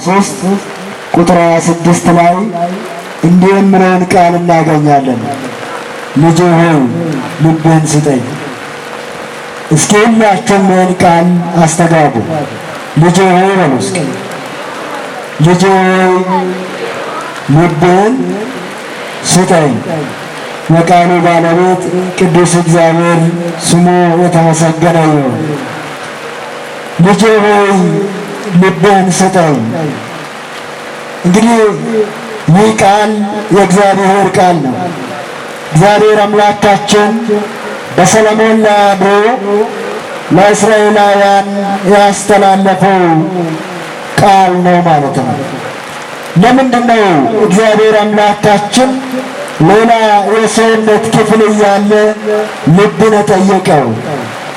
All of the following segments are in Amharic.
ሶስት ቁጥር 26 ላይ እንዲህ የሚለውን ቃል እናገኛለን። ልጄ ሆይ ልብህን ስጠኝ። እስኪ ሁላችሁም ይህን ቃል አስተጋቡ። ልጄ ሆይ በሉ እስኪ። ልጄ ሆይ ልብህን ስጠኝ። የቃሉ ባለቤት ቅዱስ እግዚአብሔር ስሙ የተመሰገነ ይሁን። ልጄ ሆይ ልብህን ስጠኝ። እንግዲህ ይህ ቃል የእግዚአብሔር ቃል ነው። እግዚአብሔር አምላካችን በሰሎሞን ላይ አድሮ ለእስራኤላውያን ያስተላለፈው ቃል ነው ማለት ነው። ለምንድን ነው እግዚአብሔር አምላካችን ሌላ የሰውነት ክፍል እያለ ልብን የጠየቀው?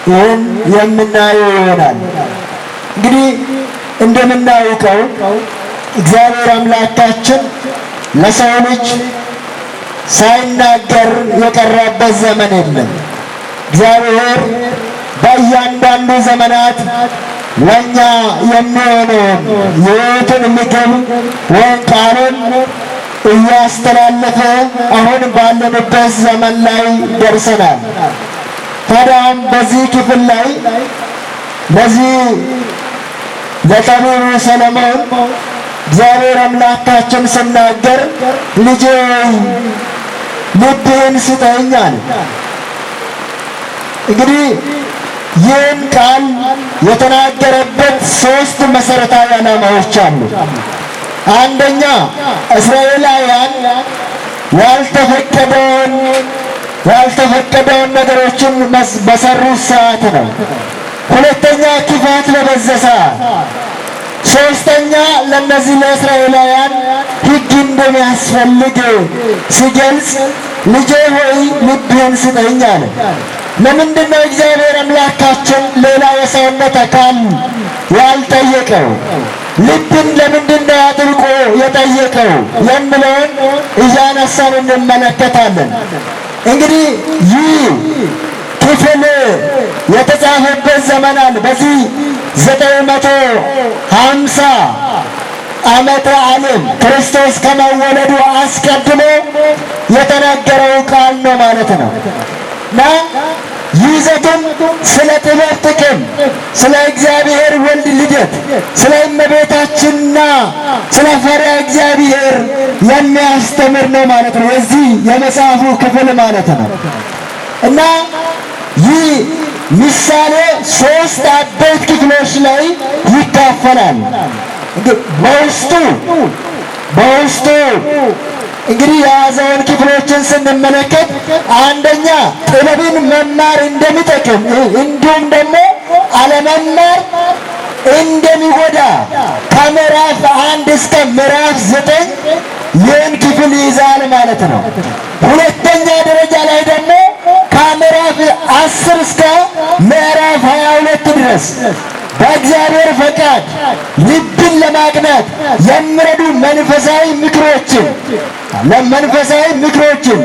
ይህን የምናየው ይሆናል። እንግዲህ እንደምናውቀው እግዚአብሔር አምላካችን ለሰው ልጅ ሳይናገር የቀረበት ዘመን የለም። እግዚአብሔር በእያንዳንዱ ዘመናት ለእኛ የሚሆነውን የሕይወትን ምግብ ወይም ቃሉን እያስተላለፈ አሁን ባለንበት ዘመን ላይ ደርሰናል። ታዲያም በዚህ ክፍል ላይ ለዚህ ለጠቢቡ ሰሎሞን እግዚአብሔር አምላካችን ሲናገር ልጄ ልብህን ስጠኝ አለ። እንግዲህ ይህን ቃል የተናገረበት ሶስት መሰረታዊ ዓላማዎች አሉ። አንደኛ እስራኤላውያን ያልተፈቀደውን ነገሮችን በሰሩት ሰዓት ነው። ሁለተኛ ክፋት በበዛ ሰዓት፣ ሶስተኛ ለነዚህ ለእስራኤላውያን ሕግ እንደሚያስፈልግ ሲገልጽ ልጄ ሆይ ልብህን ስጠኝ አለ። ለምንድን ነው እግዚአብሔር አምላካችን ሌላ የሰውነት አካል ያልጠየቀው? ልብን ለምንድን ነው አጥብቆ የጠየቀው የሚለውን እያነሳን እንመለከታለን። እንግዲህ ይህ ክፍል የተጻፈበት ዘመን አለ። በዚህ 950 ዓመተ ዓለም ክርስቶስ ከመወለዱ አስቀድሞ የተነገረው ቃል ነው ማለት ነው እና ይዘቱም ስለ ጥበብ ጥቅም፣ ስለ እግዚአብሔር ወልድ ልደት፣ ስለ እመቤታችንና ስለ ፈሪሃ እግዚአብሔር የሚያስተምር ነው ማለት ነው። የዚህ የመጽሐፉ ክፍል ማለት ነው እና ይህ ምሳሌ ሶስት አበይት ክፍሎች ላይ ይካፈላል። በውስጡ እንግዲህ የያዘውን ክፍሎችን ስንመለከት አንደኛ ጥበብን መማር እንደሚጠቅም እንዲሁም ደግሞ አለመማር እንደሚጎዳ ከምዕራፍ 1 እስከ ምዕራፍ 9 ይህን ክፍል ይይዛል ማለት ነው። ሁለተኛ ደረጃ ላይ ደግሞ ከምዕራፍ 10 እስከ ምዕራፍ 22 ድረስ በእግዚአብሔር ፈቃድ ልብን ለማቅናት የሚረዱ መንፈሳዊ ምክሮችን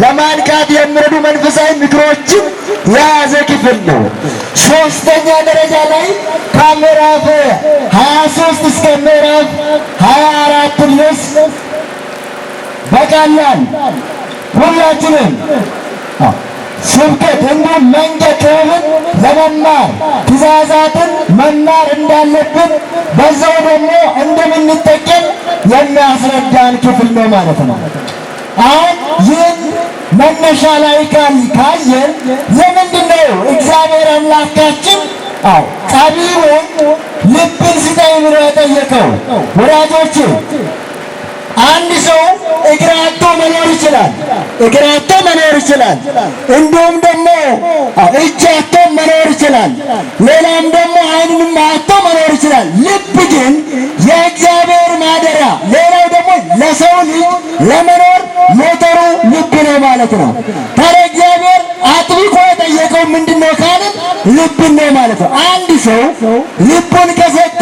ለማንቃት የሚረዱ መንፈሳዊ ምክሮችን የያዘ ክፍል ነው። ሶስተኛ ደረጃ ላይ ከምዕራፍ 23 እስከ ምዕራፍ 24 ድረስ በቃላል ሁላችንም ስብከት እንዲሁም መንገድ ጥበብን ለመማር ትእዛዛትን መማር እንዳለብን በዛው ደግሞ እንደምንጠቀም የሚያስረዳን ክፍል ነው ማለት ነው። አሁን ይህን መነሻ ላይ ካየን ለምንድን ነው እግዚአብሔር አምላካችን ጠቢቡን ልብን ስጠኝ ብሎ የጠየቀው? ወዳጆቼ አንድ ሰው እግር አጥቶ መኖር ይችላል። እንዲሁም ደግሞ እጅ አጥቶ መኖር ይችላል። ሌላም ደግሞ ዓይንንም አጥቶ መኖር ይችላል። ልብ ግን የእግዚአብሔር ማደሪያ፣ ሌላው ደግሞ ለሰው ልጅ ለመኖር ሞተሩ ልብ ነው ማለት ነው። ታዲያ እግዚአብሔር አጥብቆ የጠየቀው ምንድነው ካልን ልብን ነው ማለት ነው። አንድ ሰው ልቡን ከሰጠ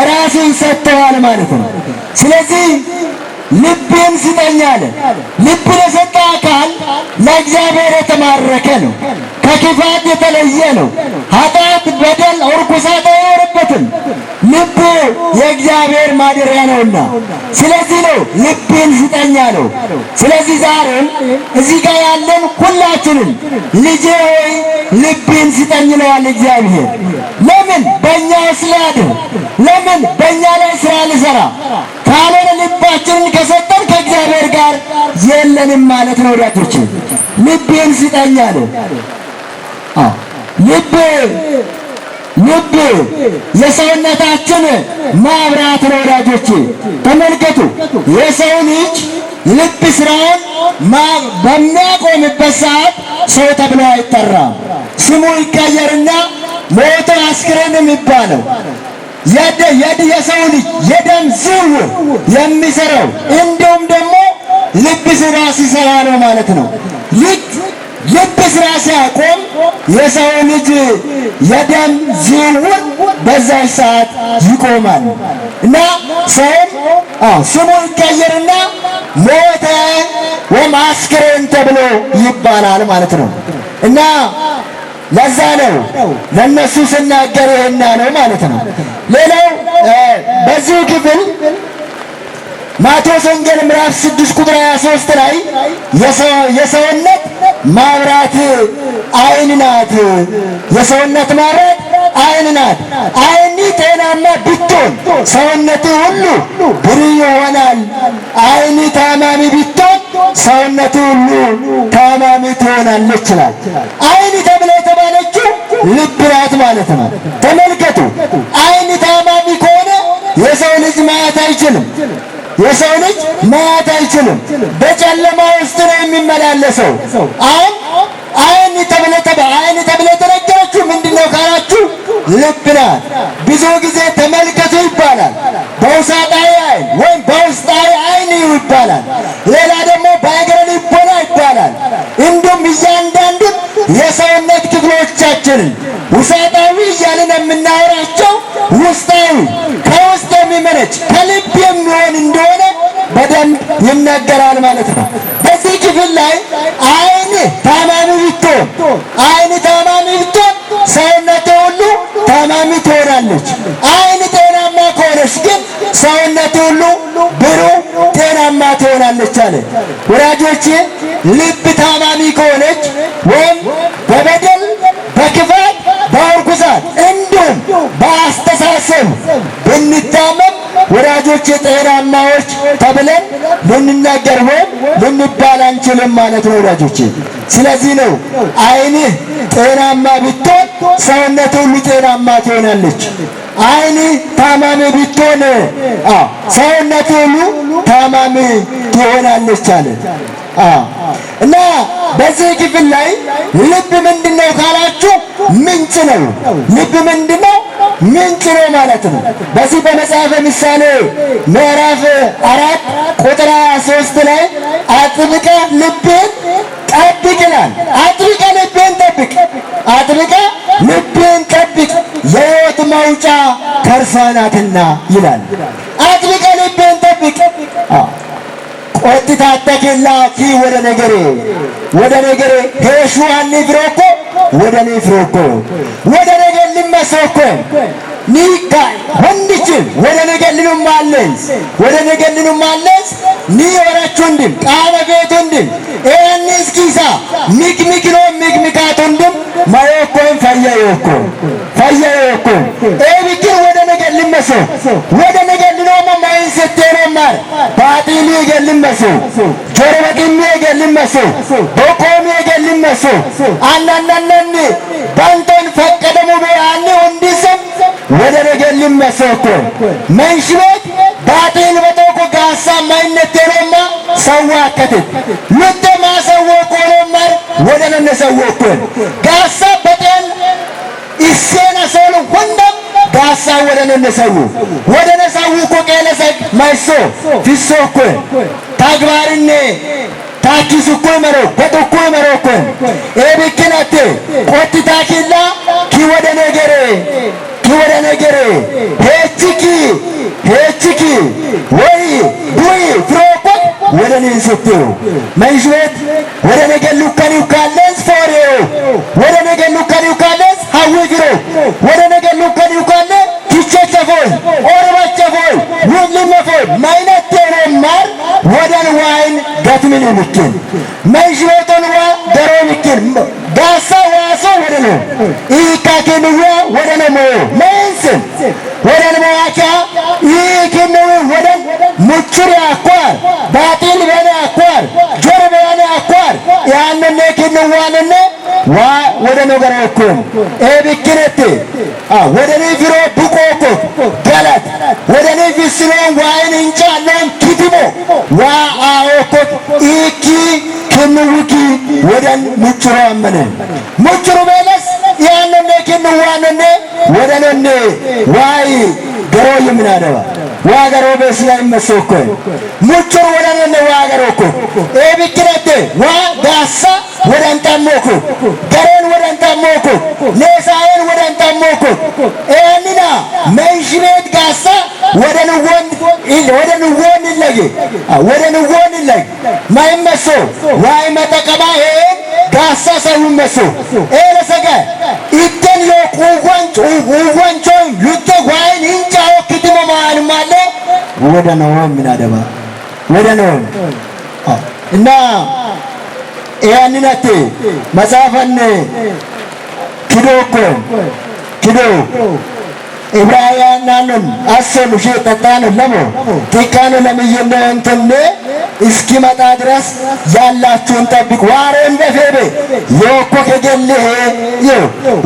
ራሱን ሰጥተዋል ማለት ነው። ስለዚህ ልብን ስጠኝ አለ። ልብ ለሰጠ አካል ለእግዚአብሔር የተማረከ ነው። ከክፋት የተለየ ነው። ኃጢአት፣ በደል፣ እርኩሰት አይኖርበትም። ልብ የእግዚአብሔር ማደሪያ ነውና ስለዚህ ነው ልብን ስጠኝ አለው። ስለዚህ ዛሬም እዚህ ጋር ያለን ሁላችንም ልጄ ሆይ ልብን ስጠኝ ይለዋል እግዚአብሔር። ለምን? በእኛ ስላድር፣ ለምን? በእኛ ላይ ስራ ልሰራ ካልሆነ ልባችንን ከሰጠን ከእግዚአብሔር ጋር የለንም ማለት ነው። ወዳጆቼ ልብን ስጠኝ አለ። ልብ የሰውነታችን ማብራት ነው። ወዳጆቼ ተመልከቱ፣ የሰው ልጅ ልብ ስራውን በሚያቆምበት ሰዓት ሰው ተብሎ አይጠራም። ስሙ ይቀየርና ሞቶ አስክሬን የሚባለው የሰው ልጅ የደም ዝውውር የሚሰራው እንዲሁም ደግሞ ልብ ስራ ሲሰራ ነው ማለት ነው። ልብ ስራ ሲያቆም የሰው ልጅ የደም ዝውውር በዛች ሰዓት ይቆማል እና ሰውም ስሙ ይቀየርና ሞተ ወይም አስክሬን ተብሎ ይባላል ማለት ነው እና ለዛ ነው ለነሱ ስናገር ይሄና ነው ማለት ነው። ሌላው በዚህ ክፍል ማቴዎስ ወንጌል ምዕራፍ 6 ቁጥር 23 ላይ የሰውነት ማብራት ዓይን ናት። የሰውነት ማብራት ዓይን ናት። ዓይን ጤናማ ብትሆን ሰውነት ሁሉ ብሩህ ይሆናል። ዓይን ታማሚ ብትሆን ሰውነት ሁሉ ታማሚ ትሆናለች ይላል። ዓይን ተብላ የተባለችው ልብ ናት ማለት ነው። ተመልከቱ፣ ዓይን ታማሚ ከሆነ የሰው ልጅ ማየት አይችልም። የሰው ልጅ ማየት አይችልም። በጨለማ ውስጥ ነው የሚመላለሰው። አሁን ዓይን ተብለ የተነገረችው ምንድነው ካላችሁ ልብ ናት። ብዙ ጊዜ ተመልከቱ ይባላል። በውስጣዊ ዓይን ወይም በውስጣዊ ዓይን ይባላል። ሌላ ደግሞ በእግረ ልቦና ይባላል። እንዲሁም እያንዳንዱን የሰውነት ክፍሎቻችንን ውስጣዊ እያልን የምናወራቸው ውስጣዊ ከውስጥ የሚመነጭ ከልብ የሚሆን እንደሆነ በደንብ ይነገራል ማለት ነው። በዚህ ክፍል ላይ ዓይን ታማሚ ብትሆን ሰውነት ሁሉ ታማሚ ትሆናለች። ዓይን ጤናማ ከሆነች ግን ሰውነት ሁሉ ብሩህ ጤናማ ትሆናለች አለ። ወዳጆቼ ልብ ታማሚ ከሆነች ወይም በበደል በክፋት በእርኩሰት እንዲሁም በአስተሳሰብ ብንታመም ወዳጆቼ ጤናማዎች ተብለን ልንናገር ወይም ልንባል አንችልም ማለት ነው ወዳጆቼ። ስለዚህ ነው ዓይንህ ጤናማ ብትሆን ሰውነት ሁሉ ጤናማ ትሆናለች። ዓይን ታማሚ ብትሆን ሰውነት ሁሉ ታማሚ ትሆናለች አለ እና በዚህ ክፍል ላይ ልብ ምንድነው ካላችሁ ምንጭ ነው። ልብ ምንድነው? ምንጭ ነው ማለት ነው። በዚህ በመጽሐፈ ምሳሌ ምዕራፍ 4 ቁጥር 23 ላይ አጥብቀ ልብን ጠብቅ ይላል። አጥብቀ ልብን ጠብቅ፣ አጥብቀ ልብን ጠብቅ የሕይወት መውጫ ከእርሷ ናትና ይላል። አጥብቀ ልብን ጠብቅ። ቆጥታተከላ ኪ ወደ ነገሬ ሄሹዋኒ ፍሮኮ ወደ ኔ ፍሮኮ ወደ ነገር ልመሰኮ ኒጋ ወንድችን ወደ ነገር ልኑማለስ ኒ ወራቹንድም ቃለ ቤቱንድም ኤኒስኪሳ ሚክሚክኖ ሚክሚካቱንድም ማዮኮን ፈያዮኮ ኤቢክን ወደ ነገር ልመሰ ወደ ነገር ልኖማ ማይንሰቴኖማር ባጢሊ ገልመሰ ጆሮበጥሚ ገልመሰ ቦቆሚ ገልመሰ አናናናኒ ባንቶን ፈቀደሙ በያኒ ወንዲሰም ወደ ነገር ልመሰኮ መንሽበት ባጢል በቶኮ ጋሳ ማይነቴኖማ ሰዋከት ለተ ማሰወኮ ነማር ወደ ነሰወኮ ጋሳ በጤል ኢሴና ሶሎ ወንደም ጋሳ ወደ ነሰው ቆቀለሰክ ማይሶ ፊሶኮ ታግባርኔ ታኪሱኮ መሮ በቶኮ መሮኮ ኤቢክናቴ ቆጥታኪላ ኪወደ ነገሬ ሄቺኪ ወይ ዱይ ፍሮኮ ወደ እኔ ስትዩ መንሽበት ወደ ነገሉ ከኒው ካለስ ፎሬው ወደ ነገሉ ከኒው ካለስ ሀዊግሮ ወደ ነገሉ ከኒው ካለ ኪቸቸፎይ ኦርባቸፎይ ውልመፎይ ማይነት ተረማር ወደን ዋይን ገትምን ምክን መንሽበቶን ዋ ደሮ ምክን ጋሳ ዋሶ ወደ ነው ኢካከንዋ ወደ ነው መንስን ወደ ነው አቻ ኢከነው ወደ ሙጭሪ አኳር ባጢል በለ አኳር ጆሮ በለ አኳር ያንነ ከነዋንነ ዋ ወደ ነው ገረኩም ኤብክነት ወደ ነው ቢሮ ቡቆኮ ገላት ወደ ነው ቢስኖ ዋይን እንጫለን ኪትሞ ዋ አኦኮ ኢኪ ከነውኪ ወደን ሙጭሮ አመነ ሙጭሮ በለስ ያንነ ከነዋንነ ወደ ነው ዋይ ገሮ የምናደባ ዋገሮ በስላይ መስኮ ሙጭሮ ወደ ነው ዋገሮኮ ኤብክነት ዋ ዳሳ ወደ አንታሞኮ ገረን ወደ አንታሞኮ ለሳየን ወደ አንታሞኮ ኤኒና መንሽቤት ጋሳ ወደ ንወን ይለይ ወደ ንወን ይለይ ማይመሶ ዋይ መተቀባ ጋሳ ሰው መሶ ኤለሰገ ኢተን የቁዋንጮ ሉተ ዋይን እንጫው ክትሞ ማን ማለ ወደ ነው ምናደባ ወደ ነው እና ያንነቴ መጽሐፈን ኪዶ ኢብራሂምናንን አሰሉ ሸጣጣን ለሞ ተካነ ለምየነ እንተነ እስኪመጣ ድረስ ያላችሁን ጠብቁ ዋሬን በፌበ የኮ ከገለ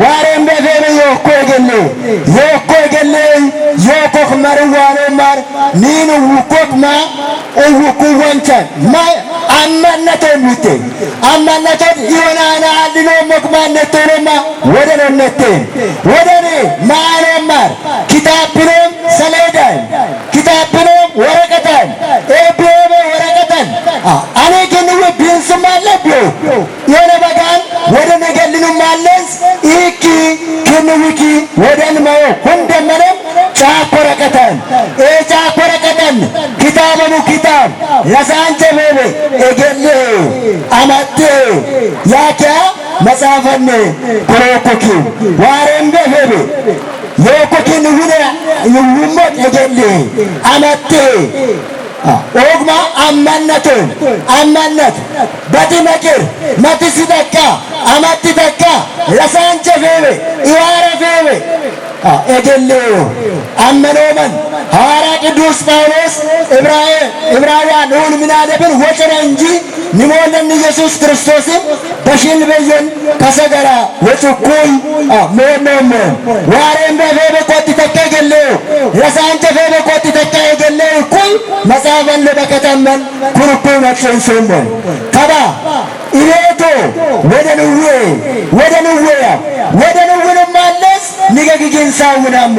ዋሬን በፌበ የኮ ከገለ የኮ ከመርዋነ ማር ኒኑ ወኮክማ ወኩ ወንቸን ማይ አማነቶምቴ አማነቶ ይሆናና አድኖ መክማነቶማ ወደነነቴ ወደኔ ማለማር ኪታብንም ሰሌዳን ኪታብንም ወረቀታን ኤቤበ ወረቀታን አኔ ግን ቢንስማለ ቢዮ የሆነ በጋን ወደ ነገልኑ ማለስ ኢኪ ክንውኪ ወደንማው ሁንደመንም ጫቆረቀታን ጫቆረቀታን ኪታበሙ ኪታብ ለሳንቸ በበ እገለ አማቴ ያከ መጽሐፈን ኮሮኮኪ ዋሬም በበ የኮኪን ሁነ ይውሞት እገለ አማቴ ኦግማ አማነት በትመክር መትስደካ አማትደካ ለሳንቸ በበ ይዋረ በበ እገሌው አመኖመን ሐዋርያ ቅዱስ ጳውሎስ ዕብራውያን ሁሉ ምናደብን ወጨረ እንጂ ንሞለን ኢየሱስ ክርስቶስም በሽልበየን ከሰገራ ወጭኩይ ሞኖም ዋሬም በበበ ቆጥ ተከገሌው ለሳንቸ በበ ቆጥ ተከገሌው ኩይ መጻፈን ለበከተመን ኩርኩ ነክሰንሰም ከባ ኢሬቶ ወደ ንዌ ማለስ ንገግግን ሳውናም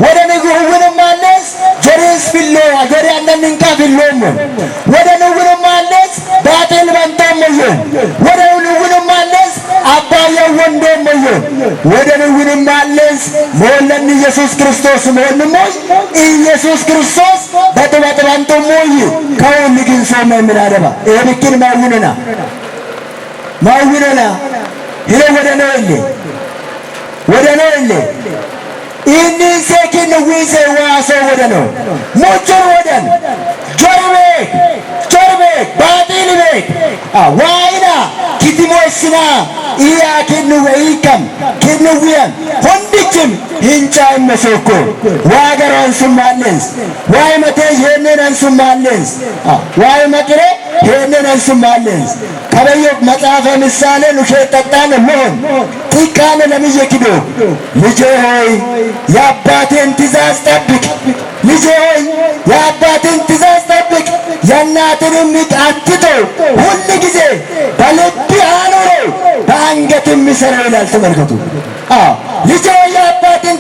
ወደ ንጉውን ማለስ ጀሪስ ፊሎ አገር ያንንካ ፊሎም ወደ ንጉን ማለስ ባቴል ባንታም ወደ ንጉን ማለስ አባያ ወንዶም ወደ ንጉን ማለስ ሞለን ኢየሱስ ክርስቶስ ሞንሞይ ኢየሱስ ክርስቶስ በተባንቶም ከሁሉ ግን ሰው ምናደባ ኤብኪን ማውነና ይሄ ወደ ነው ኢኒን ሴኪን ዊዘ ዋሶ ወደ ነው ሙጭር ወደን ጆርቤክ ባጢልቤክ ዋይና ኪቲሞስና ኢያ ክንወይከም ክንውየም ሁንድችም hinca መስኮ ዋገራን ሱማለንስ ዋይ መቴ የነነን ሱማለንስ ዋይ መቅረ የነነን ሱማለንስ ከበዮ መጽሐፈ ምሳሌ ኑሸጣጣን ሞን ጥቃነ ለምየክዶ ልጄ ሆይ የአባቴን ትእዛዝ ጠብቅ ልጄ ሆይ የአባቴን ትእዛዝ ጠብቅ የእናትንም አትተው ሁል ጊዜ በልብ አኑረው በአንገትም ይሰራው ይላል ተመልከቱ ልጄ ሆይ የአባቴን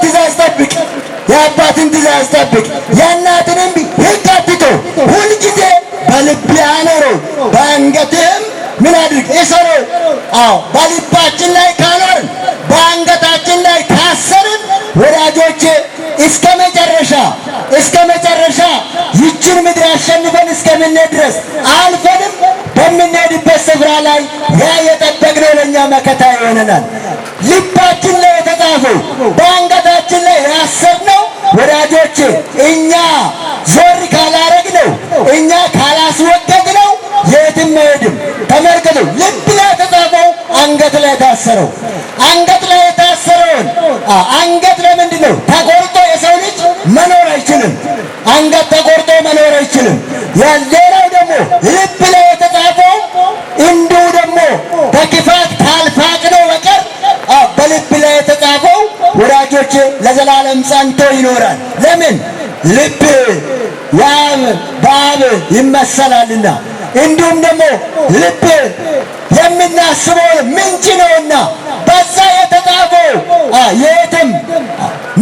ትእዛዝ ጠብቅ የእናትንም ሕግ አትተው ሁል ጊዜ በልብ አኑረው በአንገትም ምን አድርግ እሰረው በልባችን ላይ ካኖርን በአንገታችን ላይ ካሰርን ወዳጆቼ እስከ መጨረሻ እስከ መጨረሻ ይችን ምድር አሸንፈን እስከምንሄድ ድረስ አልፈንም በምንሄድበት ስፍራ ላይ ያ የጠበቅነው ለእኛ መከታ ይሆነናል። ልባችን ላይ የተጻፈው በአንገታችን ላይ ያሰርነው ወዳጆቼ እኛ ዞር ካላረግነው እኛ ካላስወገድነው የትም አይሄድም። ተመልከቱ፣ ልብ ላይ የተጻፈው አንገት ላይ የታሰረው አንገት ላይ የታሰረውን አንገት ለምንድን ነው ተቆርጦ የሰው ልጅ መኖር አይችልም። አንገት ተቆርጦ መኖር አይችልም። ሌላው ደግሞ ልብ ላይ የተጻፈው እንዲሁ ደግሞ በክፋት ካልፋቅነው በቀር በልብ ላይ የተጻፈው ወዳጆች ለዘላለም ጸንቶ ይኖራል። ለምን? ልብ ያብ በአብ ይመሰላልና፣ እንዲሁም ደግሞ ልብ የምናስበው ምንጭ ነውና በዛ የተጻፈው የትም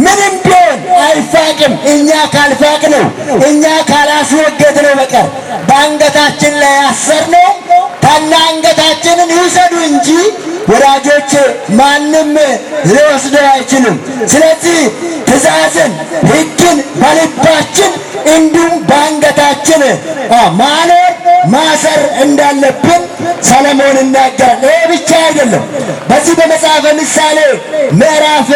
ምንም ቢሆን አይፋቅም። እኛ ካልፋቅነው እኛ ካላስወገድነው በቀር በአንገታችን ላይ ያሰርነው ታና አንገታችንን ይውሰዱ እንጂ ወዳጆች ማንም ሊወስደው አይችልም። ስለዚህ ትእዛዝን፣ ሕግን በልባችን እንዲሁም በአንገታችን ማኖር ማሰር እንዳለብን ሰለሞን ይናገራል። ይህ ብቻ አይደለም። በዚህ በመጽሐፈ ምሳሌ ምዕራፍ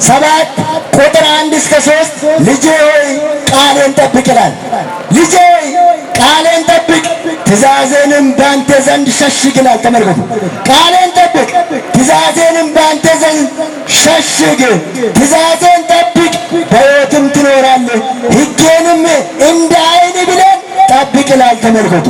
7 ቁጥር 1 እስከ 3 ልጄ ሆይ ቃሌን ጠብቅ ይላል። ልጄ ሆይ ቃሌን ጠብቅ ትእዛዜንም በአንተ ዘንድ ሸሽግ ይላል። ተመልከቱ፣ ቃሌን ጠብቅ ትእዛዜንም በአንተ ዘንድ ሸሽግ፣ ትእዛዜን ጠብቅ በሕይወትም ትኖራለህ፣ ሕጌንም እንደ ዓይን ብሌን ጠብቅ ይላል። ተመልከቱ፣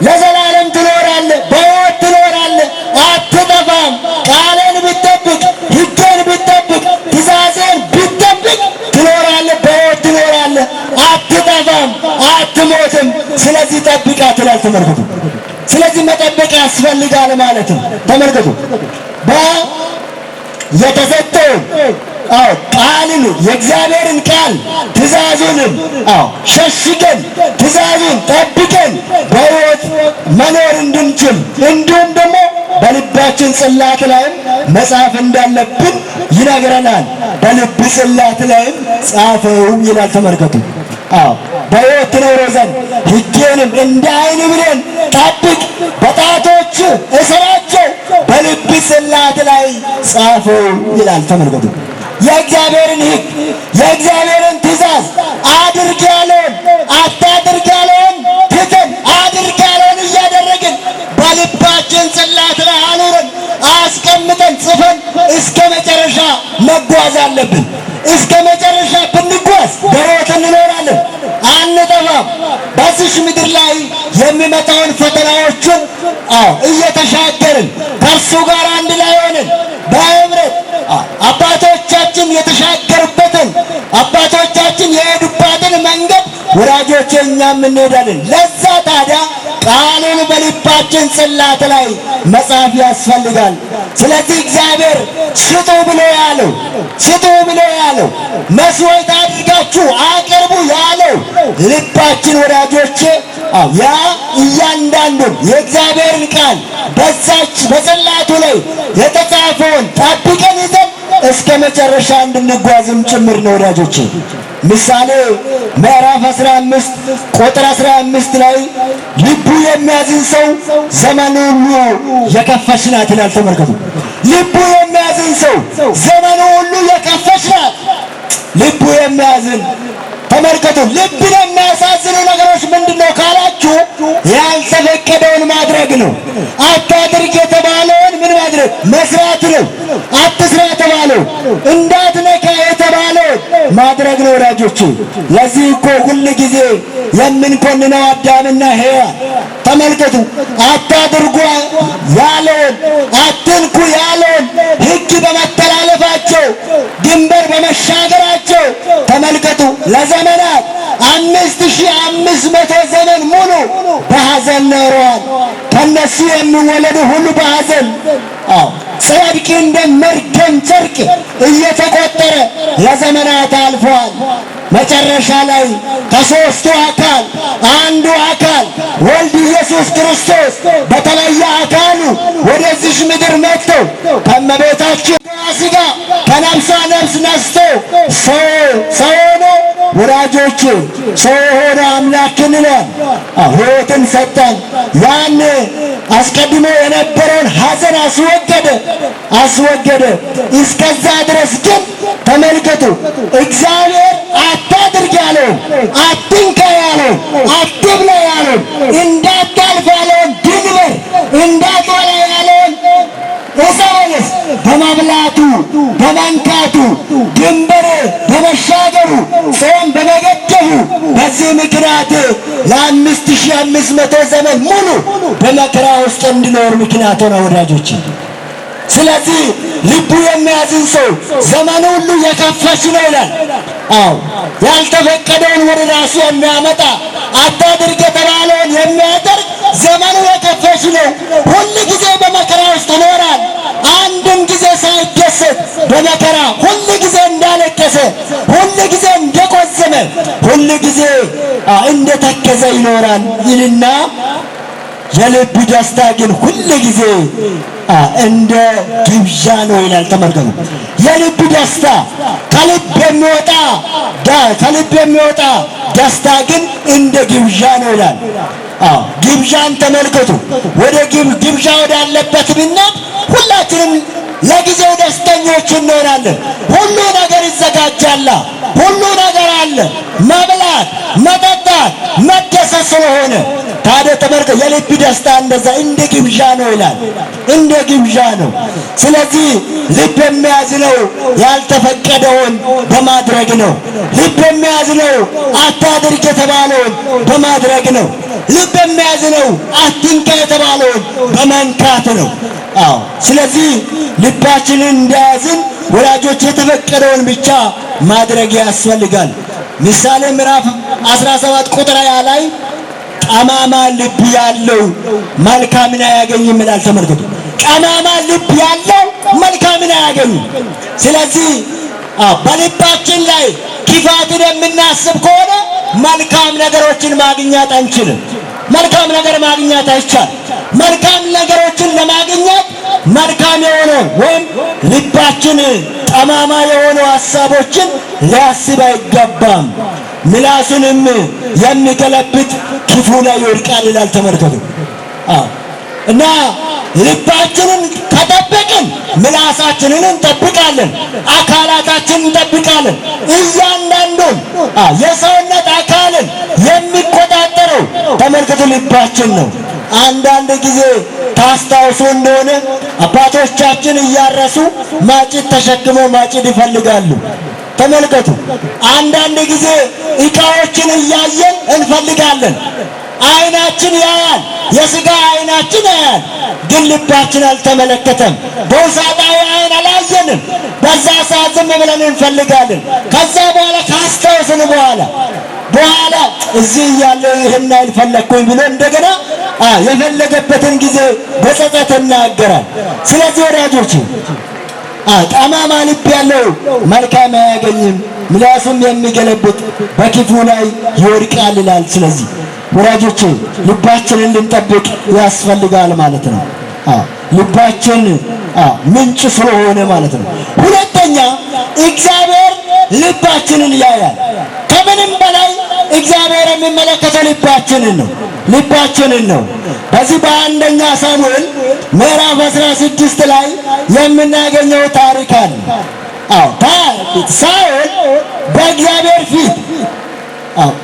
ለዘላለም ትኖራለህ፣ በሕይወት ትኖራለህ፣ አትጠፋም። ቃሌን ብትጠብቅ፣ ሕጌን ብትጠብቅ፣ ትእዛዜን ብትጠብቅ ትኖራለህ፣ በሕይወት ትኖራለህ፣ አትጠፋም፣ አትሞትም። ስለዚህ ጠብቃት ይላል። ተመልከቱ፣ ስለዚህ መጠበቅ ያስፈልጋል ማለት ነው። ተመልከቱ የተሰጠውን ቃልን የእግዚአብሔርን ቃል ትእዛዙንም ሸሽገን ትእዛዙን ጠብቀን በሕይወት መኖር እንድንችል እንዲሁም ደግሞ በልባችን ጽላት ላይም መጻፍ እንዳለብን ይነግረናል። በልብ ጽላት ላይም ጻፈው ይላል። ተመልከቱ በሕይወት ትኖረው ዘንድ ሕጌንም እንደ ዓይን ብሌን ጠብቅ፣ በጣቶች እሰራቸው፣ በልብ ጽላት ላይ ጻፈው ይላል። ተመልከቱ የእግዚአብሔርን ሕግ የእግዚአብሔርን ትእዛዝ አድርግ ያለውን አታድርግ ያለውን ትተን አድርግ ያለውን እያደረግን በልባችን ጽላት ላይ አኑረን አስቀምጠን ጽፈን እስከ መጨረሻ መጓዝ አለብን። እስከ መጨረሻ ብንጓዝ በሕይወት እንኖራለን፣ አንጠፋም። በዚች ምድር ላይ የሚመጣውን ፈተናዎችን እየተሻገርን ከእርሱ ጋር አንድ ላይ ሆነን በህብረት አባቶቻችን የተሻገሩበትን አባቶቻችን የሄዱባትን መንገድ ወዳጆቼ እኛም እንሄዳለን። ለዛ ታዲያ ቃሉን በልባችን ጽላት ላይ መጻፍ ያስፈልጋል። ስለዚህ እግዚአብሔር ስጡ ብሎ ያለው መስዋዕት አድርጋችሁ አቅርቡ ያለው ልባችን ወዳጆቼ ያ እያንዳንዱን የእግዚአብሔርን ቃል በዛች በጽላቱ ላይ የተጻፈውን ጠብቀን ይዘን እስከ መጨረሻ እንድንጓዝም ጭምር ነው ወዳጆቼ። ምሳሌ ምዕራፍ 15 ቁጥር 15 ላይ ልቡ የሚያዝን ሰው ዘመኑ ሁሉ የከፈች ናት ይላል። ተመልከቱ፣ ልቡ የሚያዝን ሰው ዘመኑ ሁሉ የከፈች ናት። ልቡ የሚያዝን ተመልከቱ። ልብን የሚያሳዝኑ ነገሮች ምንድነው ካላችሁ ያልተፈቀደውን ማድረግ ነው። አታድርግ የተባለውን ምን ማድረግ መስራት ነው። አትስራ የተባለው እንዳትነካ የተባለውን ማድረግ ነው ወዳጆቼ። ለዚህ እኮ ሁል ጊዜ የምንኮንነው አዳምና ሔዋን ተመልከቱ፣ አታድርጉ ያለውን አትንኩ ያለውን ሕግ በመተላለፋቸው ድንበር በመሻገራቸው ተመልከቱ ለዘመናት 5500 ዘመን ሙሉ በሐዘን ኖረዋል። ከነሱ የሚወለዱ ሁሉ በሐዘን ጽድቅ እንደ መርገም ጨርቅ እየተቆጠረ ለዘመናት አልፈዋል። መጨረሻ ላይ ከሦስቱ አካል አንዱ አካል ወልድ ኢየሱስ ክርስቶስ በተለየ አካሉ ወደዚህ ምድር መጥቶ ከእመቤታችን ሥጋ ከነፍሷ ነፍስ ነስቶ ሰው ሆኖ ወዳጆች ሰው የሆነ አምላክን ይላል ሕይወትን ሰጠን። ያን አስቀድሞ የነበረውን ሐዘን አስወገደ። እስከዛ ድረስ ግን ተመልከቱ፣ እግዚአብሔር አታድርግ ያለውን፣ አትንካ ያለውን፣ አትብላ ያለውን፣ እንዳታልፍ ያለውን ድንበር እንዳትበላ ያለውን ኢሳይያስ በመብላቱ በመንካቱ ድንበር በመሻገሩ ሰውን በመገደፉ በዚህ ምክንያት ለ5500 ዘመን ሙሉ በመከራ ውስጥ እንዲኖር ምክንያት ሆነ ወዳጆች። ስለዚህ ልቡ የሚያዝን ሰው ዘመኑ ሁሉ የከፋች ነው ይላል። ያልተፈቀደውን ወደ ራሱ የሚያመጣ አታድርግ የተባለውን የሚያደርግ ዘመኑ የከፋች ነው። ሁል ጊዜ በመከራ ውስጥ ይኖራል። አንድም ጊዜ ሳይደሰት በመከራ ሁል ጊዜ እንዳለቀሰ፣ ሁል ጊዜ እንደቆዘመ፣ ሁል ጊዜ እንደተከዘ ይኖራል ይልና የልብ ደስታ ግን ሁል ጊዜ እንደ ግብዣ ነው ይላል። ተመልከቱ፣ የልብ ደስታ ከልብ የሚወጣ ደስታ ግን እንደ ግብዣ ነው ይላል። ግብዣን ተመልከቱ። ወደ ግብዣ ወዳለበት ብናት ሁላችንም ለጊዜው ደስተኞች እንሆናለን። ሁሉ ነገር ይዘጋጃል፣ ሁሉ ነገር አለ። መብላት፣ መጠጣት፣ መደሰት ስለሆነ ታዲያ ተመልከቱ፣ የልብ ደስታ እንደዛ እንደ ግብዣ ነው ይላል። እንደ ግብዣ ነው። ስለዚህ ልብ የሚያዝነው ያልተፈቀደውን በማድረግ ነው። ልብ የሚያዝነው አታድርግ የተባለውን በማድረግ ነው። ልብ የሚያዝነው አትንካ የተባለውን በመንካት ነው። ስለዚህ ልባችንን እንዳያዝን ወላጆች የተፈቀደውን ብቻ ማድረግ ያስፈልጋል። ምሳሌ ምዕራፍ 17 ቁጥር 20 ላይ ጠማማ ልብ ያለው መልካምን አያገኝም ይላል። ተመልከቱ፣ ጠማማ ልብ ያለው መልካምን አያገኝም። ስለዚህ በልባችን ላይ ክፋትን የምናስብ ከሆነ መልካም ነገሮችን ማግኘት አንችልም። መልካም ነገር ማግኘት አይቻልም። መልካም ነገሮችን ለማግኘት መልካም የሆነው ወይም ልባችን ጠማማ የሆኑ ሐሳቦችን ሊያስብ አይገባም። ምላሱንም የሚገለብጥ ክፉ ላይ ይወድቃል ይላል። ተመልከቱ እና ልባችንን ከጠበቅን ምላሳችንን እንጠብቃለን፣ አካላታችንን እንጠብቃለን። እያንዳንዱን የሰውነት አካልን የሚቆጣጠረው ተመልከቱ ልባችን ነው። አንዳንድ ጊዜ ታስታውሱ እንደሆነ አባቶቻችን እያረሱ ማጭድ ተሸክመው ማጭድ ይፈልጋሉ። ተመልከቱ፣ አንዳንድ ጊዜ ዕቃዎችን እያየን እንፈልጋለን። አይናችን ያያል፣ የሥጋ አይናችን ያያል፣ ግን ልባችን አልተመለከተም። በውሳጣዊ አይን አላየንም። በዛ ሰዓት ዝም ብለን እንፈልጋለን። ከዛ በኋላ ካስታወስን በኋላ እዚህ እያለ ይህን አይል ፈለግኩኝ ብሎ እንደገና የፈለገበትን ጊዜ በጸጸት ይናገራል። ስለዚህ ወዳጆች ጠማማ ልብ ያለው መልካም አያገኝም፣ ምላሱም የሚገለብጥ በክፉ ላይ ይወድቃል ይላል። ስለዚህ ወዳጆች ልባችንን ልንጠብቅ ያስፈልጋል ማለት ነው። ልባችን ምንጭ ስለሆነ ማለት ነው። ሁለተኛ እግዚአብሔር ልባችንን ያያል። ከምንም በላይ እግዚአብሔር የሚመለከተው ልባችንን ነው። በዚህ በአንደኛ ሳሙኤል ምዕራፍ 16 ላይ የምናገኘው ታሪክ አለ። ሳኦል በእግዚአብሔር ፊት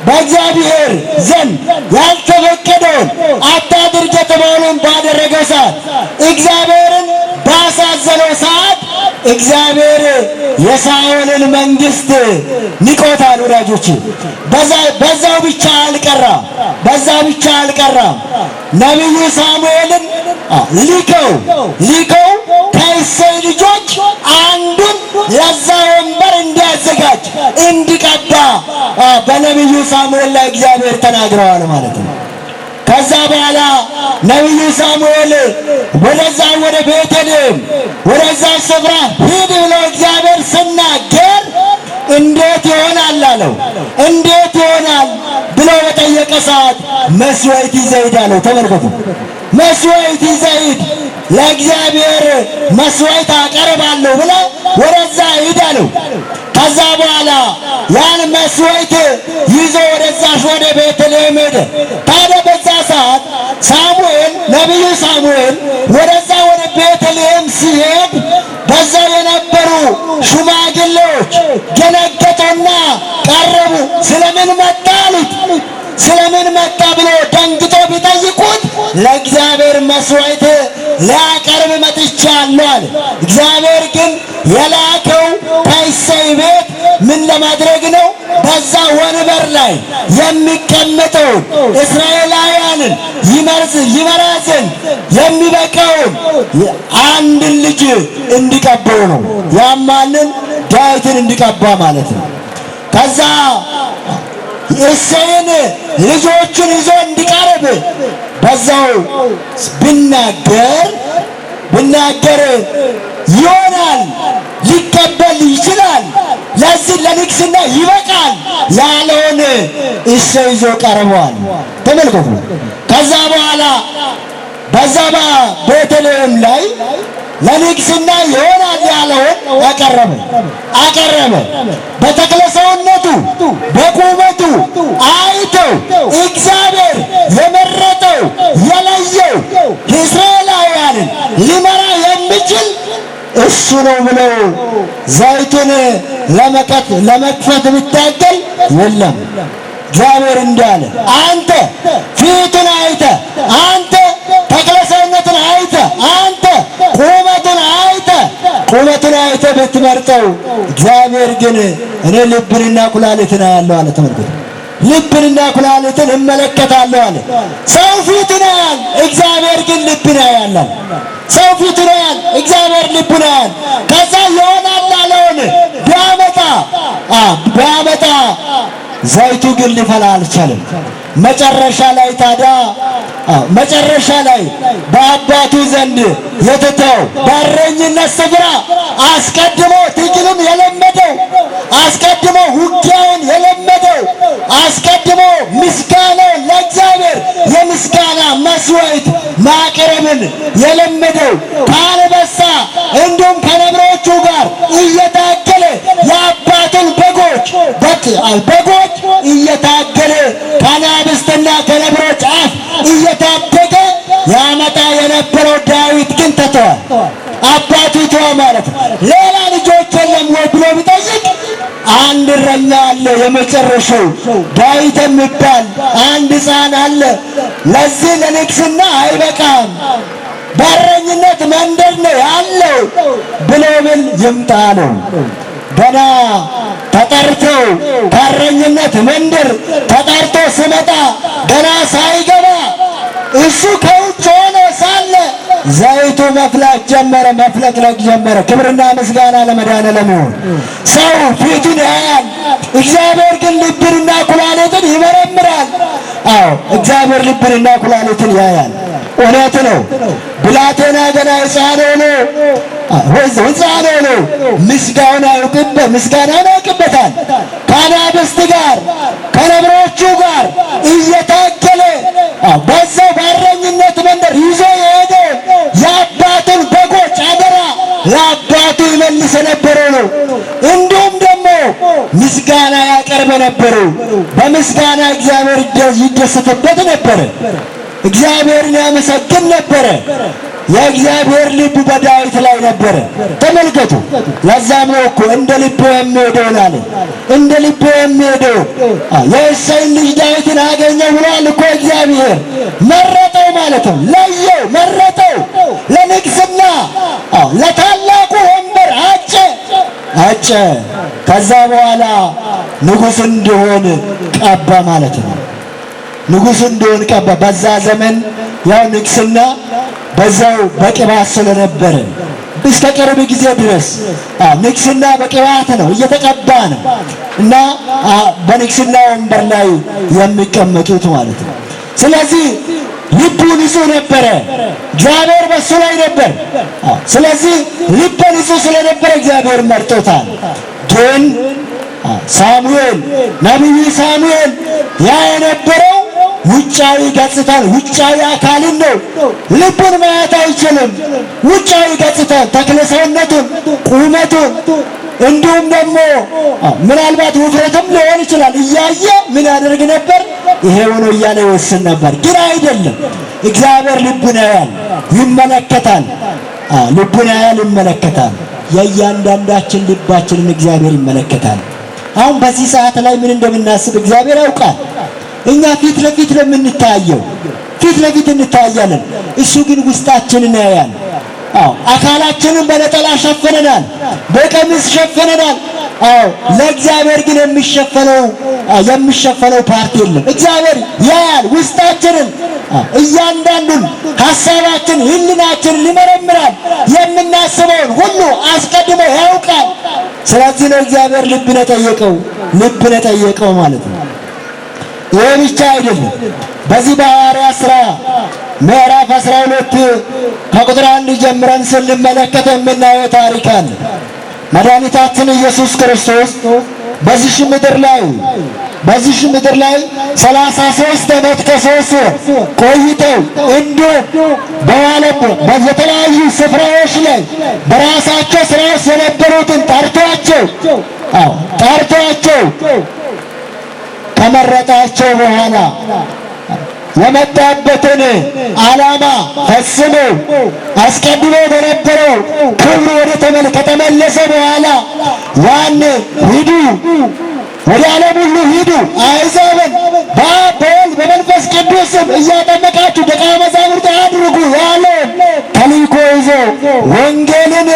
በእግዚአብሔር ዘንድ ያልተፈቀደውን አታድርግ የተባለውን ባደረገ ሰዓት እግዚአብሔርን ባሳዘነው ሰዓት እግዚአብሔር የሳኦልን መንግስት ንቆታል። ወዳጆች በዛው ብቻ አልቀራም። ነቢዩ ሳሙኤልን ሊከው ከእሴይ ልጆች አንዱን ለዛ ወንበር እንዲያዘጋጅ እንዲቀባ በነቢዩ ሳሙኤል ላይ እግዚአብሔር ተናግረዋል ማለት ነው። ከዛ በኋላ ነቢዩ ሳሙኤል ወደ ቤተልሔም ወደዛ ስፍራ ሂድ ብሎ እግዚአብሔር ሲናገር እንዴት ይሆናል አለው። እንዴት ይሆናል ብሎ በጠየቀ ሰዓት መስዋዕት ይዘህ ሂድ አለው። ተመልከቱ፣ መስዋዕት ይዘህ ሂድ፣ ለእግዚአብሔር መስዋዕት አቀርባለሁ ብሎ ወደዛ ሂድ አለው። ከዛ በኋላ ያን መስዋዕት ይዞ ወደዛሽ ወደ ቤተልሔም ሄደ። ታዲያ በዛ ሰዓት ሳሙኤል ነቢዩ ሳሙኤል ወደዛ ወደ ቤተልሔም ሲሄድ በዛ የነበሩ ሽማግሌዎች ደነገጡና ቀረቡ። ስለምን መጣ አሉት። ስለምን መጣ ብሎ ደንግጦ ቢጠይቁት ለእግዚአብሔር መስዋዕት ሊያቀርብ መጥቻለሁ አለ። እግዚአብሔር ግን የላከው ከእሴይ ቤት ምን ለማድረግ ነው? በዛ ወንበር ላይ የሚቀመጠውን እስራኤላውያንን ይመራ ዘንድ የሚበቃውን አንድ ልጅ እንዲቀባው ነው። ያም ማንን? ዳዊትን እንዲቀባ ማለት ነው። ከዛ እሴይን ልጆቹን ይዞ እንዲቀርብ በዛው ብናገር ይሆናል፣ ሊቀበል ይችላል፣ ለዚህ ለንግስና ይበቃል ያለውን እሴይ ይዞ ቀርበዋል። ተመልከቱ። ከዛ በኋላ በዛ ቤተልሔም ላይ ለንግስና ይሆናል ያለውን አቀረበ። በተክለ ሰውነቱ በቁመቱ አይተው እግዚአብሔር የመረጠው የለየው እስራኤላውያንን ሊመራ የሚችል እሱ ነው ብለው ዘይቱን ለመክፈት ቢታገል የለም። እግዚአብሔር እንዳለ አንተ ፊቱን አይተ፣ አንተ ተክለ ሰውነቱን አይተ፣ አንተ ቁመቱን አይተ ብትመርጠው፣ እግዚአብሔር ግን እኔ ልብንና ኩላሊትን አያለሁ አለ። ተመልከቱ። ልብንና ኩላሊትን እመለከታለሁ አለ። ሰው ፊቱን ያያል፣ እግዚአብሔር ግን ልብን ያያል። ሰው ፊቱን ያያል፣ እግዚአብሔር ልብን ያያል። ከዛ ይሆናል አለውን ቢያመጣ ዘይቱ ግን ሊፈላ አልቻለም። መጨረሻ ላይ በአባቱ ዘንድ የትተው በእረኝነት ስፍራ አስቀድሞ ትግሉን የለመደው፣ አስቀድሞ ውጊያውን የለመደው፣ አስቀድሞ ምስጋናውን ለእግዚአብሔር የምስጋና መስዋዕት ማቅረብን የለመደው ከአንበሳ እንዲሁም ከነብሮቹ ጋር እየታገለ የአባቱን በጎች እየታገለ ከአናብስትና ከነብሮች አፍ እየታደገ ያመጣ የነበረው ዳዊት ግን ተተዋል። አባቱ ተወ ማለት ነው። ሌላ ልጆች የለም ወይ ብሎ ቢጠይቅ አንድ እረኛ አለ፣ የመጨረሻው ዳዊት የሚባል አንድ ሕፃን አለ። ለዚህ ለንግስና አይበቃም፣ በእረኝነት መንደር ነው ያለው ብሎ ብል ይምጣ ነው። ገና ተጠርቶ ከእረኝነት መንደር ተጠርቶ ሲመጣ ገና ሳይገባ እሱ ከውጭ ሆኖ ሳለ ዘይቱ መፍለቅ ጀመረ። ክብርና ምስጋና ለመድኃኔዓለም ይሁን። ሰው ፊቱን ያያል፣ እግዚአብሔር ግን ልብንና ኩላሊትን ይመረምራል። አዎ እግዚአብሔር ልብንና ኩላሊትን ያያል። እውነት ነው። ብላቴና ገና ሕፃን ሆኖ ምስጋናውን ያውቅበታል። ከአናብስት ጋር ከነብሮቹ ጋር እየታገለ በዛው በእረኝነት መንደር ይዞ የሄደው የአባቱን በጎች አደራ ለአባቱ ይመልስ የነበረው ነው። እንዲሁም ደግሞ ምስጋና ያቀርብ ነበረው። በምስጋና እግዚአብሔር ይደሰትበት ነበረ። እግዚአብሔርን ያመሰግን ነበረ። የእግዚአብሔር ልብ በዳዊት ላይ ነበረ። ተመልከቱ። ለዛም ነው እኮ እንደ ልቡ የሚሄደው አለ። እንደ ልቡ የሚሄደው የእሴይን ልጅ ዳዊትን አገኘው ብሏል እኮ እግዚአብሔር። መረጠው ማለት ነው። ለየው፣ መረጠው ለንግስና፣ ለታላቁ ወንበር አጨ። ከዛ በኋላ ንጉሥ እንዲሆን ቀባ ማለት ነው። ንጉሥ እንዲሆን ቀባ። በዛ ዘመን ያው ንግስና በዛው በቅባት ስለነበረ እስከ ቅርብ ጊዜ ድረስ ንግስና በቅባት ነው፣ እየተቀባ ነው እና በንግስና ወንበር ላይ የሚቀመጡት ማለት ነው። ስለዚህ ልቡ ንጹሕ ነበረ፣ እግዚአብሔር በሱ ላይ ነበር። ስለዚህ ልቡ ንጹሕ ስለነበረ እግዚአብሔር መርጦታል። ግን ነቢዩ ሳሙኤል ያ የነበረው ውጫዊ ገጽታን፣ ውጫዊ አካልን ነው። ልቡን ማየት አይችልም። ውጫዊ ገጽታን፣ ተክለ ሰውነቱን፣ ቁመቱን እንዲሁም ደግሞ ምናልባት ውፍረትም ሊሆን ይችላል። እያየ ምን ያደርግ ነበር? ይሄ ሆኖ እያለ ይወስን ነበር። ግን አይደለም። እግዚአብሔር ልቡን ያያል፣ ይመለከታል። ልቡን ያያል፣ ይመለከታል። የእያንዳንዳችን ልባችንን እግዚአብሔር ይመለከታል። አሁን በዚህ ሰዓት ላይ ምን እንደምናስብ እግዚአብሔር ያውቃል። እኛ ፊት ለፊት ለምንታየው ፊት ለፊት እንታያለን፣ እሱ ግን ውስጣችንን ያያል። አካላችንን በነጠላ ሸፈነናል፣ በቀሚስ ሸፈነናል። ለእግዚአብሔር ግን የሚሸፈነው ፓርቲ የለም። እግዚአብሔር ያያል ውስጣችንን፣ እያንዳንዱን ሐሳባችን፣ ህሊናችንን ይመረምራል። የምናስበውን ሁሉ አስቀድሞ ያውቃል። ስለዚህ ነው እግዚአብሔር ልብን የጠየቀው ማለት ነው። ይሄ ብቻ አይደለም። በዚህ በሐዋርያት ሥራ ምዕራፍ 12 ከቁጥር 1 ጀምረን ስንመለከት የምናየው ታሪክ አለ። መድኃኒታችን ኢየሱስ ክርስቶስ በዚህ ምድር ላይ 33 ዓመት ከ3 ወር ቆይተው እንዲሁም በተለያዩ ስፍራዎች ላይ በራሳቸው ስራ የነበሩትን ጠርቷቸው ከመረጣቸው በኋላ የመጣበትን ዓላማ ፈጽሞ አስቀድሞ በነበረው ክብሩ ከተመለሰ በኋላ ያን ሂዱ፣ ወደ ዓለም ሁሉ ሂዱ፣ አሕዛብን በአብ በወልድ በመንፈስ ቅዱስ ስም እያጠመቃችሁ ደቀ መዛሙርት አድርጉ ያለውን ተልእኮ ይዞ ወንጌልን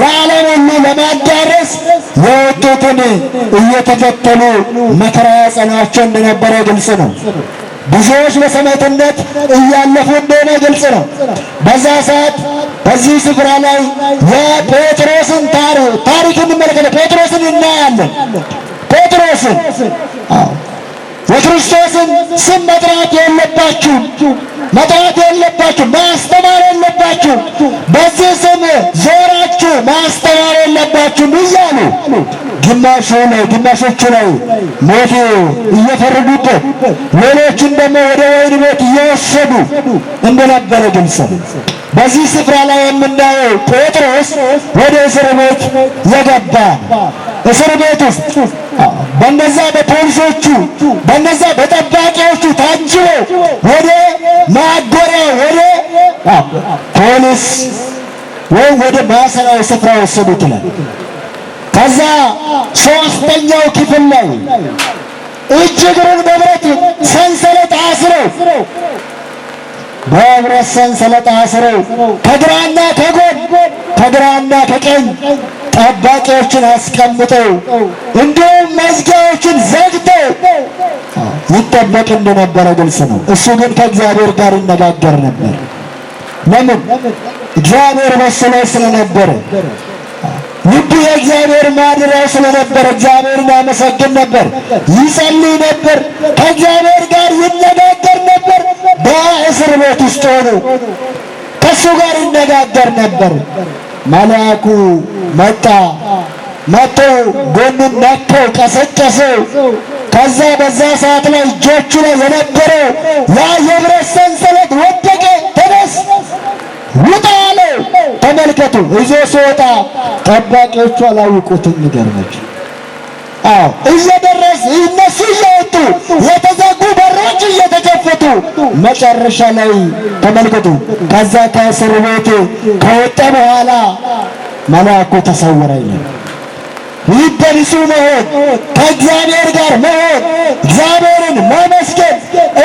ለዓለም ሁሉ ለማዳረስ የወጡትን እየተከተሉ መከራ ያጸናቸው እንደነበረ ግልጽ ነው። ብዙዎች በሰማዕትነት እያለፉ እንደሆነ ግልጽ ነው። በዛ ሰዓት በዚህ ስፍራ ላይ የጴጥሮስን ታሪክ እንመለከታለን። ጴጥሮስን እናያለን። ጴጥሮስን የክርስቶስን ስም መጥራት የለባችሁም፣ ማስተማር የለባችሁም፣ በዚህ ስም ዞራችሁ ማስተማር የለባችሁም እያሉ ግማሾቹ ላይ ሞት እየፈረዱበት፣ ሌሎችን ደግሞ ወደ ወህኒ ቤት እየወሰዱ እንደነበረ ግልጽ ነው። በዚህ ስፍራ ላይ የምናየው ጴጥሮስ ወደ እስር ቤት የገባ እስር ቤት ውስጥ በነዛ በፖሊሶቹ በነዛ በጠባቂዎቹ ታጅቦ ወደ ማጎሪያ ወደ ፖሊስ ወይም ወደ ማሰራው ስፍራ ወሰዱት ይላል። ከዛ ሦስተኛው ክፍል ላይ እጅ እግሩን በብረት ሰንሰለት አስረው ከግራና ከጎን ከግራና ከቀኝ ጠባቂዎችን አስቀምጠው እንዲሁም መዝጊያዎችን ዘግተው ይጠበቅ እንደነበረ ግልጽ ነው። እሱ ግን ከእግዚአብሔር ጋር ይነጋገር ነበር። ለምን? እግዚአብሔር በእሱ ላይ ስለነበረ፣ ልቡ የእግዚአብሔር ማደሪያ ስለነበረ እግዚአብሔርን ያመሰግን ነበር፣ ይጸልይ ነበር፣ ከእግዚአብሔር ጋር ይነጋገር ነበር። በእስር ቤት ውስጥ ሆኖ ከእሱ ጋር ይነጋገር ነበር። መልአኩ መጥቶ ጎኑን ነካው፣ ቀሰቀሰው። ከዛ በዛ ሰዓት ላይ እጆቹ ላይ የነበረው ያ የብረት ሰንሰለት ወደቀ። ተነስ ውጣ አለው። ተመልከቱ፣ ይዞ ሲወጣ ጠባቂዎቹ አላወቁትም። ይገርማችሁ። እየደረስ እነሱ እየወጡ የተዘጉ በሮች እየተከፈቱ መጨረሻ ላይ ተመልከቱ፣ ከዛ ከእስር ቤት ከወጣ በኋላ መልአኩ ተሰወረ ይላል። ይህ በንሱ መሆን፣ ከእግዚአብሔር ጋር መሆን፣ እግዚአብሔርን ማመስገን፣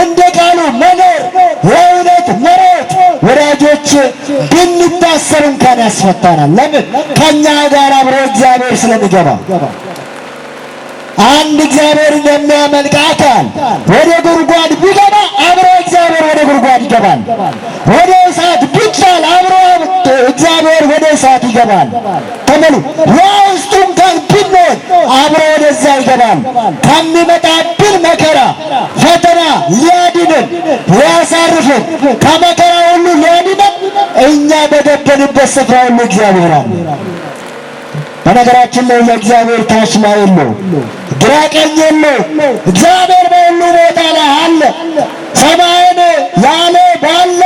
እንደ ቃሉ መኖር፣ ለእውነት መሮጥ። ወዳጆች ብንታሰር እንኳን ያስፈታናል። ለምን? ከእኛ ጋር አብሮ እግዚአብሔር ስለሚገባ። አንድ እግዚአብሔርን የሚያመልክ አካል ወደ ጉድጓድ ቢገባ አብሮ እግዚአብሔር ወደ ጉድጓድ ይገባል። ወደ እሳት ቢጣል አብሮ እግዚአብሔር ወደ እሳት ይገባል። ተመሉ ውስጡ እንኳን ብንሆን አብሮ ወደዛ ይገባል። ከሚመጣብን መከራ ፈተና ሊያድነን ሊያሳርፈን ከመከራ ሁሉ ሊያድነን እኛ በገበንበት ስፍራ ሁሉ እግዚአብሔር አለ። በነገራችን ላይ የእግዚአብሔር ታችማ የለው፣ ግራ ቀኝ የለው። እግዚአብሔር በሁሉ ቦታ ላይ አለ። ሰማይን ያለ ባላ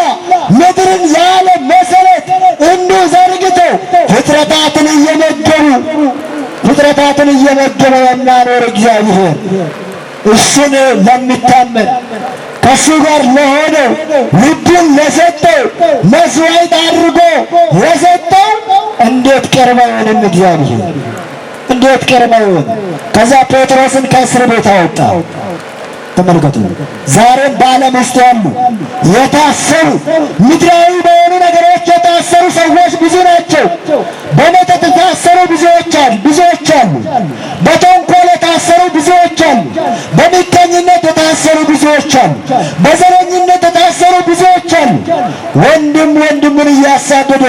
ምድርን ያለ መሰረት እንዲሁ ዘርግተው ፍጥረታትን እየመገቡ ፍጥረታትን እየመገበ የሚያኖር እግዚአብሔር እሱን ለሚታመን ከእሱ ጋር ለሆነው ልቡን ለሰጠው መስዋዕት አድርጎ ለሰጠው እንዴት ቅርብ አይሆንም? እግዚአብሔር እንዴት ቅርብ አይሆንም? ከዛ ጴጥሮስን ከእስር ቤት አወጣው። ተመልከቱ። ዛሬም በዓለም ውስጥ ያሉ የታሰሩ ምድራዊ በሆኑ ነገሮች የታሰሩ ሰዎች ብዙ ናቸው። በመጠጥ የታሰሩ ብዙዎች አሉ። በተንኮል የታሰሩ ብዙዎች አሉ። በምቀኝነት የታሰሩ ብዙዎች አሉ። በዘረኝነት የታሰሩ ብዙዎች አሉ። ወንድም ወንድሙን እያሳደደ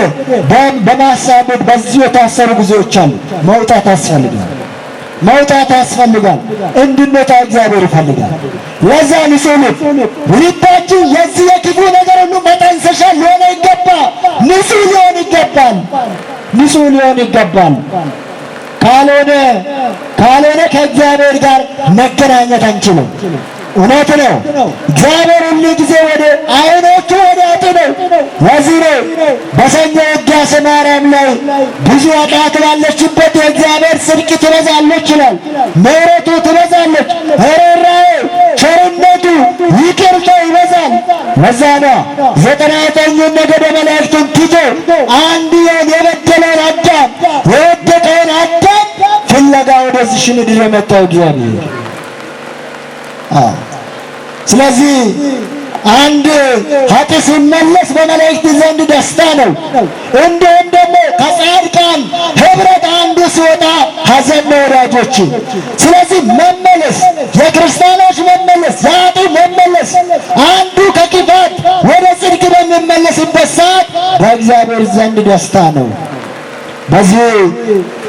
በማሳደድ በዚህ የታሰሩ ብዙዎች አሉ። መውጣት ያስፈልጋል። እንድንወጣ እግዚአብሔር ይፈልጋል። ለዛ ንጹህ ልባችን የዚህ የክፉ ነገር ሁሉ መጠንሰሻ ሊሆን ይገባል። ንጹህ ሊሆን ይገባል። ካልሆነ ከእግዚአብሔር ጋር መገናኘት አንችልም። እውነት ነው። እግዚአብሔር ሁሉ ጊዜ ወደ ዓይኖቹ ወደ አጥነው። ለዚህ ነው በሰኞ ውዳሴ ማርያም ላይ ብዙ ኃጢአት ባለችበት የእግዚአብሔር ጽድቅ ትበዛለች ይላል። ምሕረቱ ትበዛለች፣ ርኅራኄው፣ ቸርነቱ፣ ይቅርታው ይበዛል። ለዛ ነው 99ኙን ነገደ መላእክቱን ትቶ አንድዬን የበደለውን አዳም የወደቀውን አዳም ፍለጋ ወደዚህች ምድር የመጣው እግዚአብሔር። ስለዚህ አንድ ኃጥእ ሲመለስ በመላእክት ዘንድ ደስታ ነው። እንዲሁም ደግሞ ከጻድቃን ኅብረት አንዱ ሲወጣ ሐዘን ነው ወዳጆች። ስለዚህ መመለስ፣ የክርስቲያኖች መመለስ፣ የኃጥእ መመለስ፣ አንዱ ከክፋት ወደ ጽድቅ በሚመለስበት ሰዓት በእግዚአብሔር ዘንድ ደስታ ነው። በዚህ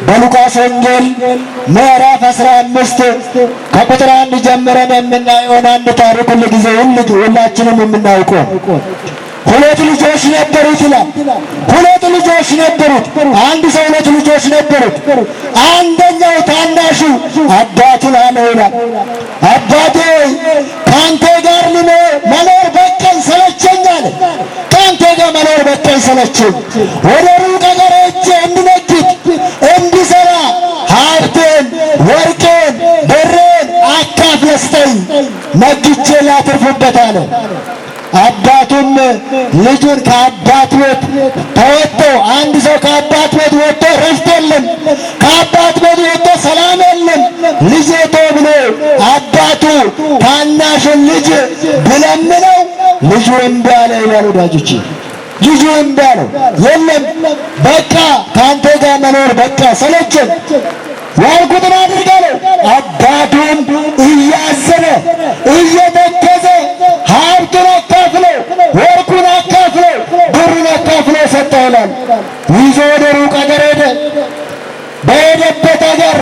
በሉቃስ ወንጌል ምዕራፍ 15 ከቁጥር 1 ጀምረን የምናየውን አንድ ታሪክ ሁላችንም የምናውቀው ሁለት ልጆች ነበሩት ይላል። ሁለት ልጆች ነበሩት። አንድ ሰው ሁለት ልጆች ነበሩት። አንደኛው ታናሹ አባቱን አለው ይላል፣ አባቴ ከአንተ ጋር መኖር በቃኝ ሰለቸኝ አለ። ከአንተ ጋር መኖር በቃኝ ሰለቸኝ፣ ወደ ሩቅ አገር ሄጄ እንድነግድ እንድሠራ ሀብቴን፣ ወርቄን፣ ብሬን አካፍለህ ስጠኝ፣ ነግጄ ላትርፍበት አለ። አባቱም ልጁን ከአባት ቤት ተወጥቶ፣ አንድ ሰው ከአባት ቤት ወጥቶ ረፍት የለም፣ ከአባት ቤት ወጥቶ ሰላም የለም። ልጄ ተው ብሎ አባቱ ታናሹን ልጅ ብለምነው ልጁ እምቢ አለ ይላል ወዳጆቼ። ልጁ እምቢ አለው። የለም በቃ ከአንተ ጋር መኖር በቃ ሰለቸን፣ ያልኩትን አድርጋለሁ። አባቱም እያዘነ እየተከዘ ሀብቱን አካፍሎ፣ ወርቁን አካፍሎ፣ ብሩን አካፍሎ ሰጠው ይላል። ይዞ ወደ ሩቅ አገር ሄደ። በሄደበት አገር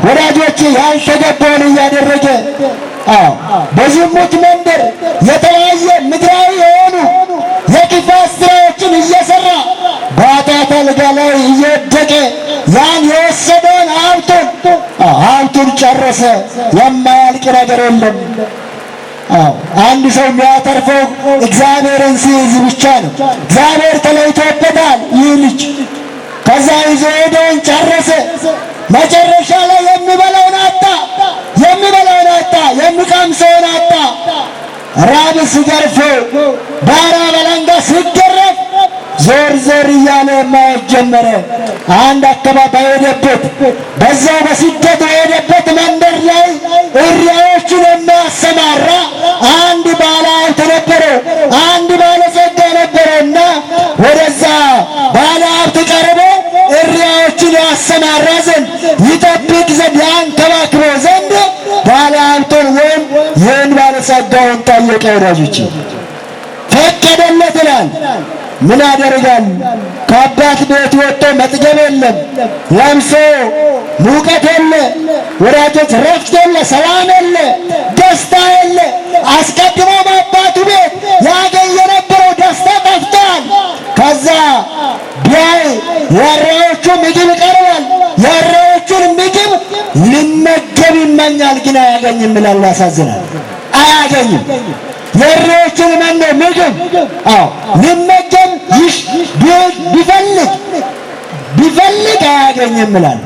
ወዳጆች ያልተገባውን እያደረገ በዝሙት መንደር የተለያየ ምድራዊ የሆኑ የክፋት ስራዎችን እየሰራ በኃጢአት አልጋ ላይ እየወደቀ ያን የወሰደውን ሀብቱን ጨረሰ። የማያልቅ ነገር የለም። አንድ ሰው የሚያተርፈው እግዚአብሔርን ሲይዝ ብቻ ነው። እግዚአብሔር ተለይቶበታል ይህ ልጅ። ከዛ ይዞ ሄደውን ጨረሰ። መጨረሻ ላይ የሚበላውን አጣ፣ የሚቀምሰውን አጣ። ራብ ሲገርፈው፣ በራብ አለንጋ ሲገረፍ ዞር እያለ ማየት ጀመረ። አንድ አካባቢ ሄደበት፣ በዛው በስደት ሄደበት መንደር ላይ እሪያዎቹን የሚያሰማራ አንድ ባለ ሀብት ነበረ፣ አንድ ባለጸጋ ነበረና ወደዛ ባለ ሀብት ቀርቦ እሪያዎቹን ያሰማራ ዘንድ ይጠብቅ ዘንድ ያንከባክበው ዘንድ ባለ ሀብቱን ወይም ይህን ባለጸጋውን ጠየቀ። ወዳጆች ፈቀደለት ይላል። ምን ያደርጋል? ከአባት ቤት ወጥቶ መጥገብ የለም፣ ለምሶ ሙቀት የለ፣ ወዳጆች ረፍት የለ፣ ሰላም የለ፣ ደስታ የለ። አስቀድሞ በአባቱ ቤት ያገኝ የነበረው ደስታ ጠፍቷል። ከዛ ቢያይ የእሪያዎቹ ምግብ ቀርቧል። የእሪያዎቹን ምግብ ሊመገብ ይመኛል፣ ግን አያገኝም ይላል። ያሳዝናል። አያገኝም የእሪያዎቹን ምግብ ሊመገብ ቢፈልግ አያገኝም ይላል።